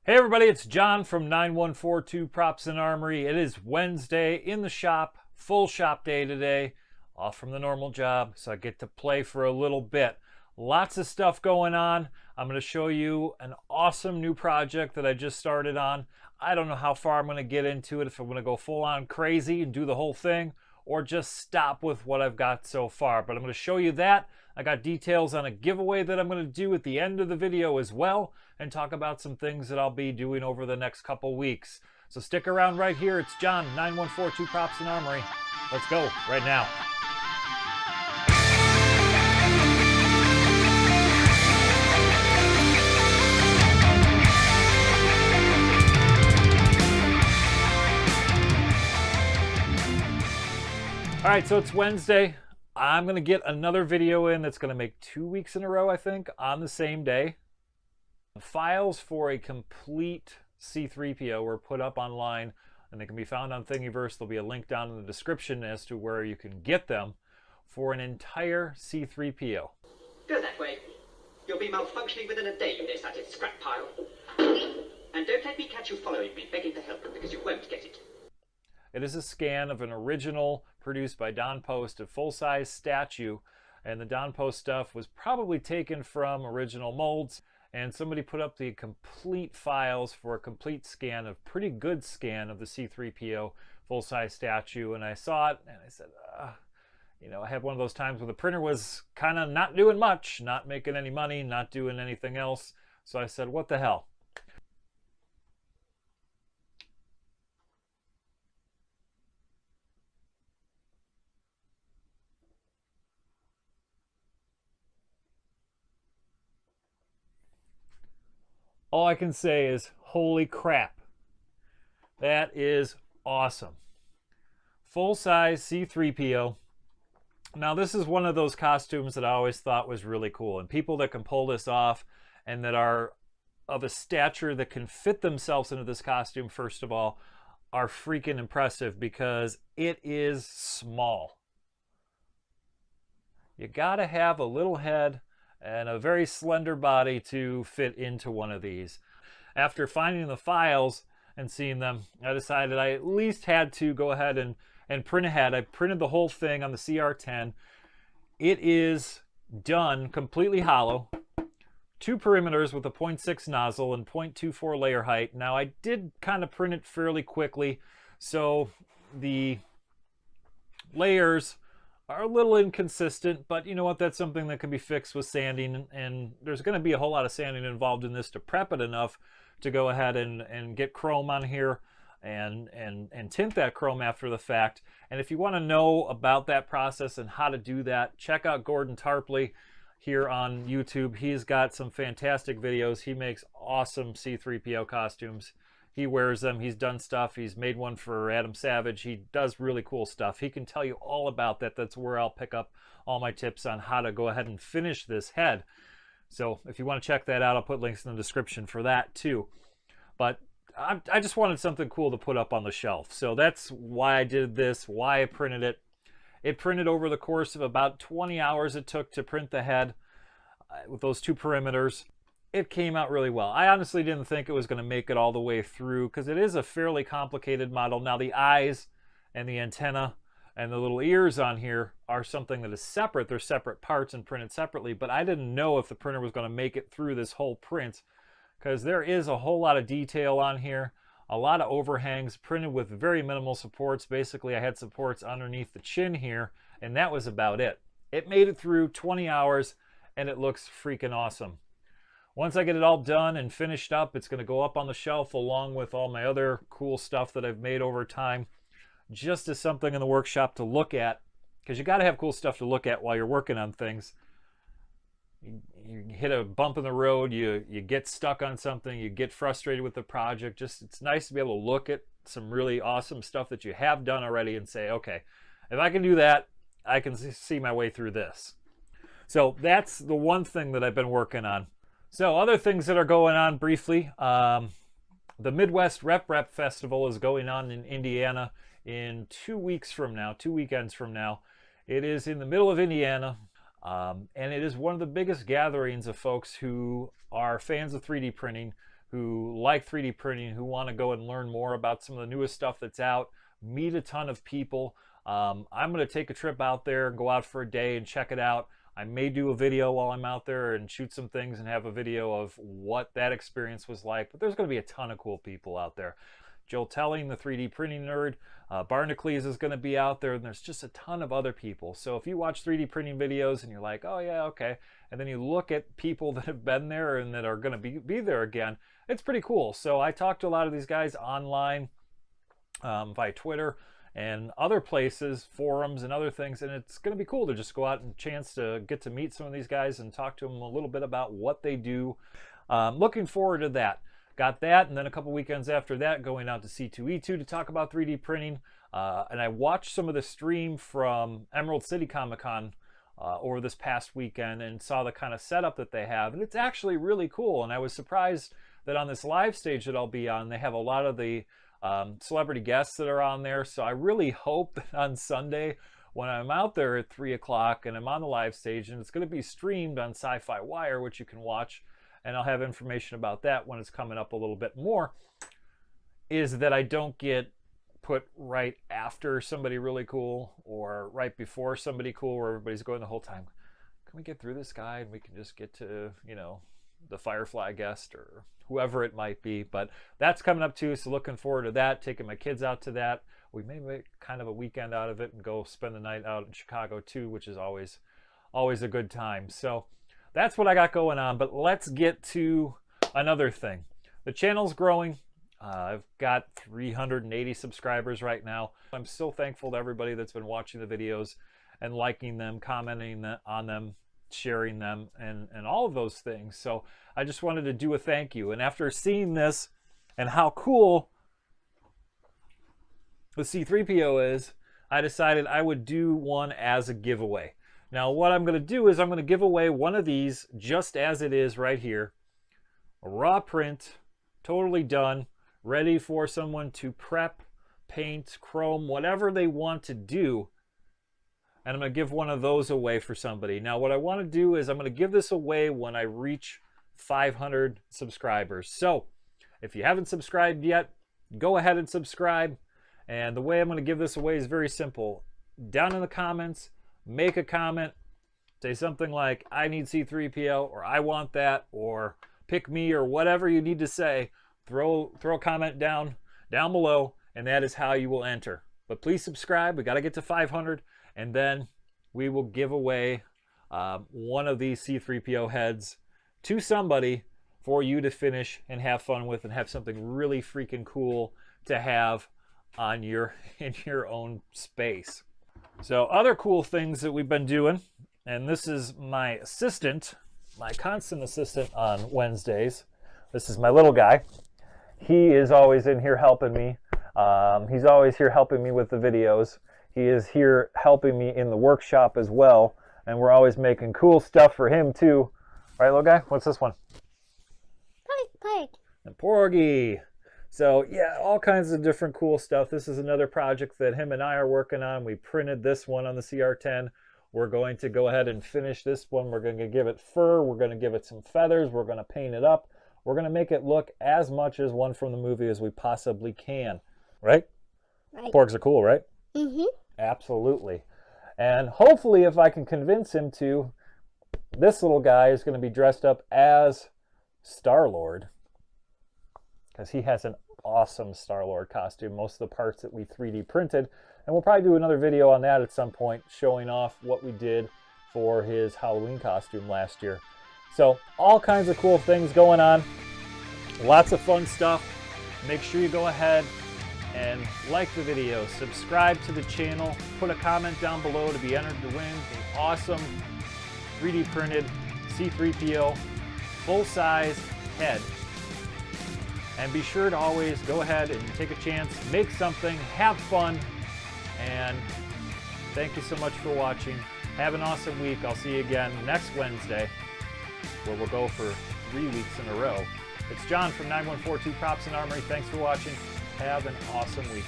Hey everybody, it's John from 9142 Props and Armory. It is Wednesday in the shop, full shop day today, off from the normal job, so I get to play for a little bit. Lots of stuff going on. I'm going to show you an awesome new project that I just started on. I don't know how far I'm going to get into it, if I'm going to go full on crazy and do the whole thing, or just stop with what I've got so far. But I'm going to show you that. I got details on a giveaway that I'm going to do at the end of the video as well, and talk about some things that I'll be doing over the next couple weeks. So stick around right here. It's John, 9142 Props and Armory. Let's go right now. All right, so it's Wednesday. I'm going to get another video in that's going to make 2 weeks in a row, I think, on the same day. The files for a complete C-3PO were put up online, and they can be found on Thingiverse. There'll be a link down in the description as to where you can get them for an entire C-3PO. Go that way. You'll be malfunctioning within a day, you nearsighted scrap pile. And don't let me catch you following me, begging for help, because you won't get it. It is a scan of an original produced by Don Post, a full-size statue, and the Don Post stuff was probably taken from original molds, and somebody put up the complete files for a complete scan, a pretty good scan of the C-3PO full-size statue, and I saw it and I said, you know, I had one of those times where the printer was kind of not doing much, not making any money, not doing anything else, so I said, what the hell? All I can say is, holy crap. That is awesome. Full-size C-3PO. Now, this is one of those costumes that I always thought was really cool. And people that can pull this off and that are of a stature that can fit themselves into this costume, first of all, are freaking impressive because it is small. You gotta have a little head and a very slender body to fit into one of these. After finding the files and seeing them, I decided I at least had to go ahead and print ahead. I printed the whole thing on the CR10. It is done completely hollow. 2 perimeters with a 0.6 nozzle and 0.24 layer height. Now I did kind of print it fairly quickly, so the layers are a little inconsistent, but you know what, that's something that can be fixed with sanding, and there's going to be a whole lot of sanding involved in this to prep it enough to go ahead and get chrome on here and tint that chrome after the fact. And if you want to know about that process and how to do that, check out Gordon Tarpley here on YouTube. He's got some fantastic videos. He makes awesome C-3PO costumes. He wears them. He's done stuff. He's made one for Adam Savage. He does really cool stuff. He can tell you all about that. That's where I'll pick up all my tips on how to go ahead and finish this head. So if you want to check that out, I'll put links in the description for that too. But I just wanted something cool to put up on the shelf. So that's why I did this, why I printed it. It printed over the course of about 20 hours it took to print the head with those 2 perimeters. It came out really well. I honestly didn't think it was going to make it all the way through because it is a fairly complicated model. Now the eyes and the antenna and the little ears on here are something that is separate. They're separate parts and printed separately, but I didn't know if the printer was going to make it through this whole print because there is a whole lot of detail on here, a lot of overhangs printed with very minimal supports. Basically, I had supports underneath the chin here, and that was about it. It made it through 20 hours, and it looks freaking awesome. Once I get it all done and finished up, it's going to go up on the shelf along with all my other cool stuff that I've made over time, just as something in the workshop to look at, because you got to have cool stuff to look at while you're working on things. You hit a bump in the road, you get stuck on something, you get frustrated with the project. Just it's nice to be able to look at some really awesome stuff that you have done already and say, okay, if I can do that, I can see my way through this. So that's the one thing that I've been working on. So other things that are going on briefly, the Midwest Rep Festival is going on in Indiana in 2 weeks from now, 2 weekends from now. It is in the middle of Indiana. And it is one of the biggest gatherings of folks who are fans of 3D printing, who like 3D printing, who want to go and learn more about some of the newest stuff that's out, meet a ton of people. I'm going to take a trip out there and go out for a day and check it out. I may do a video while I'm out there and shoot some things and have a video of what that experience was like. But there's going to be a ton of cool people out there. Joe Telling, the 3D printing nerd, Barnacles is going to be out there, and there's just a ton of other people. So if you watch 3D printing videos and you're like, oh yeah, okay, and then you look at people that have been there and that are going to be there again, it's pretty cool. So I talked to a lot of these guys online via Twitter and other places, forums and other things, and it's going to be cool to just go out and chance to get to meet some of these guys and talk to them a little bit about what they do. Looking forward to that. Got that, and then a couple weekends after that going out to C2E2 to talk about 3D printing. And I watched some of the stream from Emerald City Comic Con over this past weekend and saw the kind of setup that they have, and it's actually really cool. And I was surprised that on this live stage that I'll be on, they have a lot of the celebrity guests that are on there. So I really hope that on Sunday when I'm out there at 3 o'clock and I'm on the live stage, and it's going to be streamed on Sci-Fi Wire, which you can watch, and I'll have information about that when it's coming up a little bit more, is that I don't get put right after somebody really cool or right before somebody cool where everybody's going the whole time, can we get through this guy and we can just get to, you know, the Firefly guest or whoever it might be. But that's coming up too, so looking forward to that, taking my kids out to that. We may make kind of a weekend out of it and go spend the night out in Chicago too, which is always a good time. So that's what I got going on. But let's get to another thing. The channel's growing. I've got 380 subscribers right now. I'm so thankful to everybody that's been watching the videos and liking them, commenting on them, sharing them, and all of those things. So I just wanted to do a thank you. And after seeing this and how cool the C-3PO is, I decided I would do one as a giveaway. Now what I'm going to do is I'm going to give away one of these just as it is right here. A raw print, totally done, ready for someone to prep, paint, chrome, whatever they want to do. And I'm going to give one of those away for somebody. Now what I want to do is I'm going to give this away when I reach 500 subscribers. So if you haven't subscribed yet, go ahead and subscribe. And the way I'm going to give this away is very simple. Down in the comments, make a comment, say something like, I need C-3PO, or I want that, or pick me, or whatever you need to say. Throw a comment down below, and that is how you will enter. But please subscribe. We got to get to 500, and then we will give away one of these C-3PO heads to somebody for you to finish and have fun with, and have something really freaking cool to have on in your own space. So other cool things that we've been doing, and this is my assistant, my constant assistant on Wednesdays. This is my little guy. He is always in here helping me. He's always here helping me with the videos. He is here helping me in the workshop as well, and we're always making cool stuff for him too. Right, little guy? What's this one? Porgy. And Porgy. So yeah, all kinds of different cool stuff. This is another project that him and I are working on. We printed this one on the CR10. We're going to go ahead and finish this one. We're going to give it fur. We're going to give it some feathers. We're going to paint it up. We're going to make it look as much as one from the movie as we possibly can. Right? Right. Porgs are cool, right? Mm-hmm. Absolutely. And hopefully if I can convince him to, this little guy is going to be dressed up as Star-Lord, because he has an awesome Star-Lord costume, most of the parts that we 3D printed. And we'll probably do another video on that at some point, showing off what we did for his Halloween costume last year. So all kinds of cool things going on. Lots of fun stuff. Make sure you go ahead and like the video, subscribe to the channel, put a comment down below to be entered to win the awesome 3D printed C-3PO full-size head. And be sure to always go ahead and take a chance, make something, have fun, and thank you so much for watching. Have an awesome week. I'll see you again next Wednesday, where we'll go for 3 weeks in a row. It's John from 9142 Props and Armory. Thanks for watching. Have an awesome week.